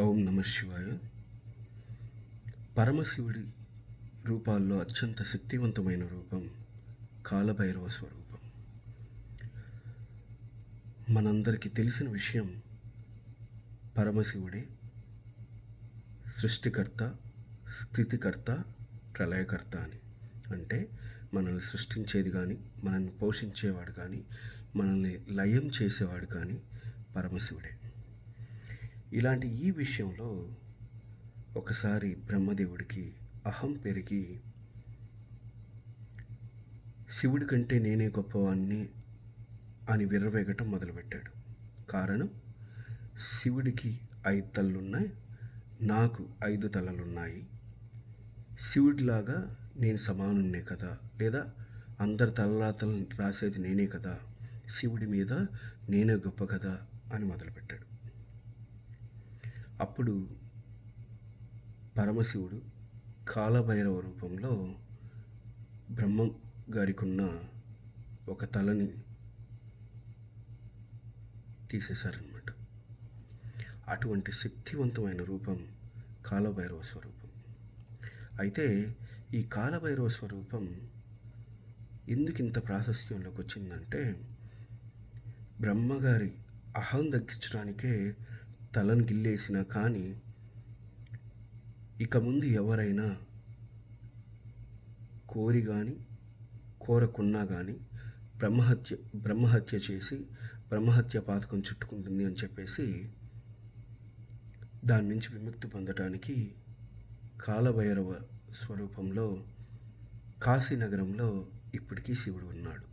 ఓం నమ శివాయ. పరమశివుడి రూపాల్లో అత్యంత శక్తివంతమైన రూపం కాలభైరవ స్వరూపం. మనందరికీ తెలిసిన విషయం, పరమశివుడే సృష్టికర్త, స్థితికర్త, ప్రళయకర్త అని. అంటే మనల్ని సృష్టించేది కానీ, మనల్ని పోషించేవాడు కానీ, మనల్ని లయం చేసేవాడు కానీ పరమశివుడే. ఇలాంటి ఈ విషయంలో ఒకసారి బ్రహ్మదేవుడికి అహం పెరిగి శివుడి కంటే నేనే గొప్పవాణ్ణి అని విర్రవేగటం మొదలుపెట్టాడు. కారణం, శివుడికి 5 తలలున్నాయి, నాకు 5 తలలున్నాయి. శివుడిలాగా నేను సమానున్నే కదా, లేదా అందరి తలరాతలు రాసేది నేనే కదా, శివుడి మీద నేనే గొప్ప కదా అని మొదలుపెట్టాడు. అప్పుడు పరమశివుడు కాలభైరవ రూపంలో బ్రహ్మం గారికి ఉన్న ఒక తలని తీసేశారనమాట. అటువంటి శక్తివంతమైన రూపం కాలభైరవ స్వరూపం. అయితే ఈ కాలభైరవ స్వరూపం ఎందుకు ఇంత ప్రాశస్త్యంలోకి వచ్చిందంటే, బ్రహ్మగారి అహం దక్కించడానికే తలను గిల్లేసినా కానీ ఇక ముందు ఎవరైనా కోరి కానీ కోరకున్నా కానీ బ్రహ్మహత్య చేసి బ్రహ్మహత్య పాతకం చుట్టుకుంటుంది అని చెప్పేసి దాని నుంచి విముక్తి పొందడానికి కాలభైరవ స్వరూపంలో కాశీనగరంలో ఇప్పటికీ శివుడు ఉన్నాడు.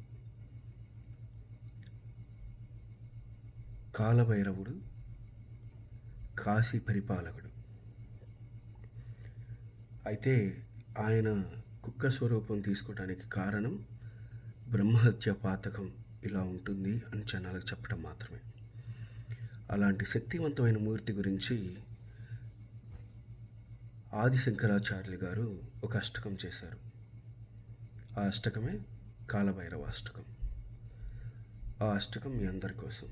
కాలభైరవుడు కాశీ పరిపాలకుడు. అయితే ఆయన కుక్క స్వరూపం తీసుకోవడానికి కారణం బ్రహ్మహత్య పాతకం ఇలా ఉంటుంది అని జనాలకు చెప్పడం మాత్రమే. అలాంటి శక్తివంతమైన మూర్తి గురించి ఆదిశంకరాచార్యులు గారు ఒక అష్టకం చేశారు. ఆ అష్టకమే కాలభైరవ అష్టకం. ఆ అష్టకం మీ అందరి కోసం.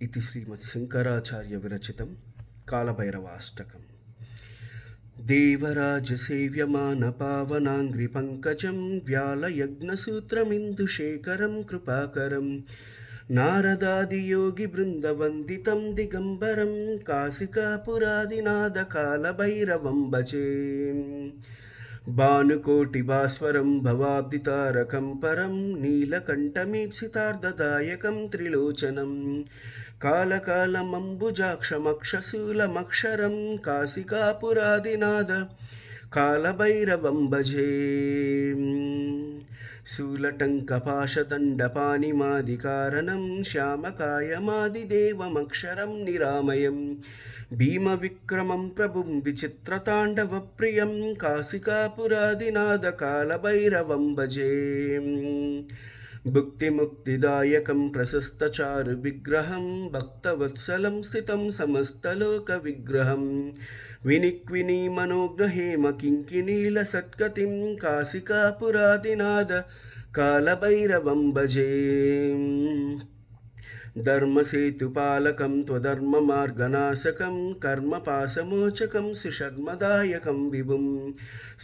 ఇది శ్రీమద్ శంకరాచార్య విరచితం కాలభైరవ అష్టకం. దేవరాజ సేవ్యమాన పావనాంగ్రి పంకజం వ్యాలయజ్ఞసూత్రమిందుశేఖరం కృపాకరం నారదాదియోగి బృందవందితం దిగంబరం కాశికాపురాదినాథ కాలభైరవం భజే. భానుకోటి భాస్వరం భవాబ్దితారకం పరం నీలకంఠమీప్సితార్ధదాయకం త్రిలోచనం కాలకాలమంబుజాక్షమక్షశూలమక్షరం కాశికాపురాదినాథ కాలభైరవం భజే. శూలటంకపాశదండపాణిమాదికారణం శ్యామకాయమాదిదేవమక్షరం నిరామయం భీమవిక్రమం ప్రభుం విచిత్రతాండవప్రియం కాశికాపురాదినాథ కాలభైరవం భజే. భుక్తిముక్తిదాయకం ప్రశస్తచారు విగ్రహం భక్తవత్సలం స్థితం సమస్తలోక విగ్రహం వినిక్విని మనోగ్రహేమ కింకినీల సత్కతిం కాశికాపురాదినాథ కాలభైరవం భజే. ధర్మసేతుపాలకం త్వధర్మమార్గనాశకం కర్మపాశమోచకం సుషర్మదాయకం విభుం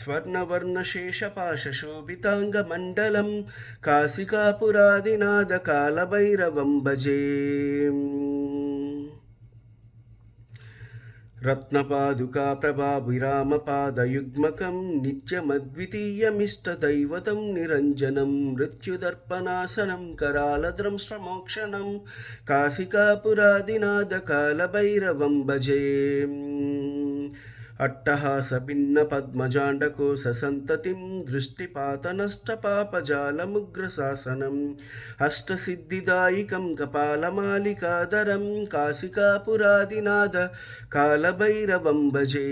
స్వర్ణవర్ణశేషపాశోభితాంగమండలం కాశికాపురాదినాథ కాలభైరవం భజే. రత్నపాదుకా ప్రభాభిరామపాదయుగ్మకం నిత్యమద్వితీయమిష్టదైవతం నిరంజనం మృత్యుదర్పణాసనం కరాలద్రంశ్రమోక్షణం కాశికాపురాదినాథ కాలభైరవం భజే. అట్టహాస భిన్న పద్మజాండకోశ సంతతిం దృష్టిపాతనష్టపాపజాలముగ్రశాసనం అష్టసిద్ధిదాయికం కపాలమాలికాధరం కాశికాపురాదినాథ కాలభైరవం భజే.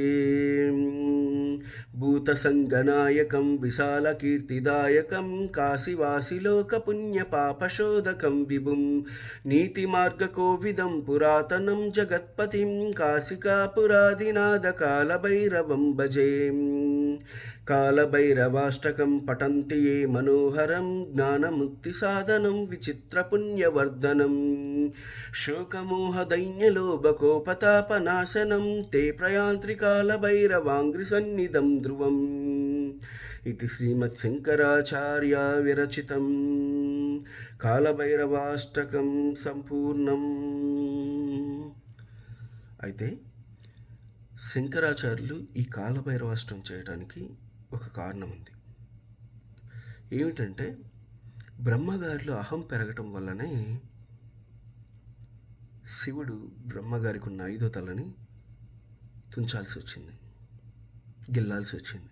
భూతసంగనాయకం విశాలకీర్తిదాయకం కాశీవాసిలోకపుణ్యపాపశోధకం విభుం నీతిమార్గకోవిదం పురాతనం జగత్పతిం కాశికాపురాదినాథ కాలభైరవం భజే. కాలభైరవాష్టకం పఠంతి ఏ మనోహరం జ్ఞానముక్తిసాధనం విచిత్రపుణ్యవర్ధనం శోకమోహదైన్యలోభకోపతాపనాశనం తే ప్రయాంత్రి కాలభైరవాంగ్రిసన్నిధం ధ్రువం ఇది శ్రీమత్శంకరాచార్య విరచితం కాలభైరవాష్టకం సంపూర్ణం. అయితే శంకరాచార్యులు ఈ కాలభైరవాష్టకం చేయడానికి ఒక కారణం ఉంది. ఏమిటంటే బ్రహ్మగారిలో అహం పెరగటం వల్లనే శివుడు బ్రహ్మగారికి ఉన్న 5వ తలని తుంచాల్సి వచ్చింది, గిల్లాల్సి వచ్చింది.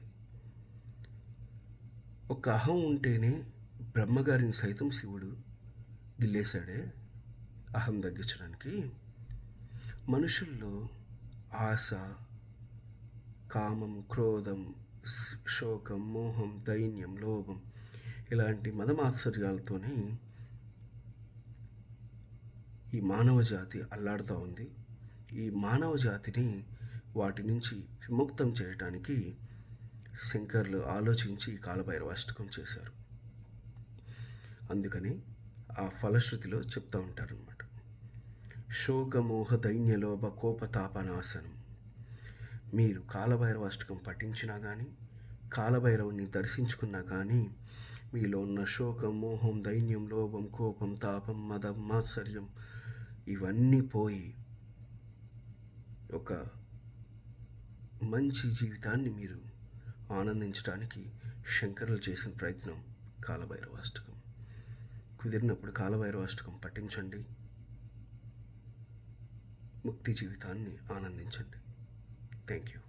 ఒక అహం ఉంటేనే బ్రహ్మగారిని సైతం శివుడు గిల్లేశాడే అహం తగ్గించడానికి. మనుషుల్లో ఆశ, కామం, క్రోధం, శోకం, మోహం, దైన్యం, లోభం ఇలాంటి మదమాత్సర్యాలతోనే ఈ మానవ జాతి అల్లాడుతూ ఉంది. ఈ మానవ జాతిని వాటి నుంచి విముక్తం చేయటానికి శంకర్లు ఆలోచించి ఈ కాలభైరవాష్టకం చేశారు. అందుకని ఆ ఫలశ్రుతిలో చెప్తూ ఉంటారనమాట. శోకమోహ దైన్యలోభ కోపతాపనాశనం. మీరు కాలభైరవాష్టకం పఠించినా కానీ, కాలభైరవుని దర్శించుకున్నా కానీ మీలో ఉన్న శోకం, మోహం, దైన్యం, లోభం, కోపం, తాపం, మదం, మాత్సర్యం ఇవన్నీ పోయి ఒక మంచి జీవితాన్ని మీరు ఆనందించడానికి శంకరులు చేసిన ప్రయత్నం కాలభైరవాష్టకం. కుదిరినప్పుడు కాలభైరవాష్టకం పఠించండి, ముక్తి జీవితాన్ని ఆనందించండి. Thank you.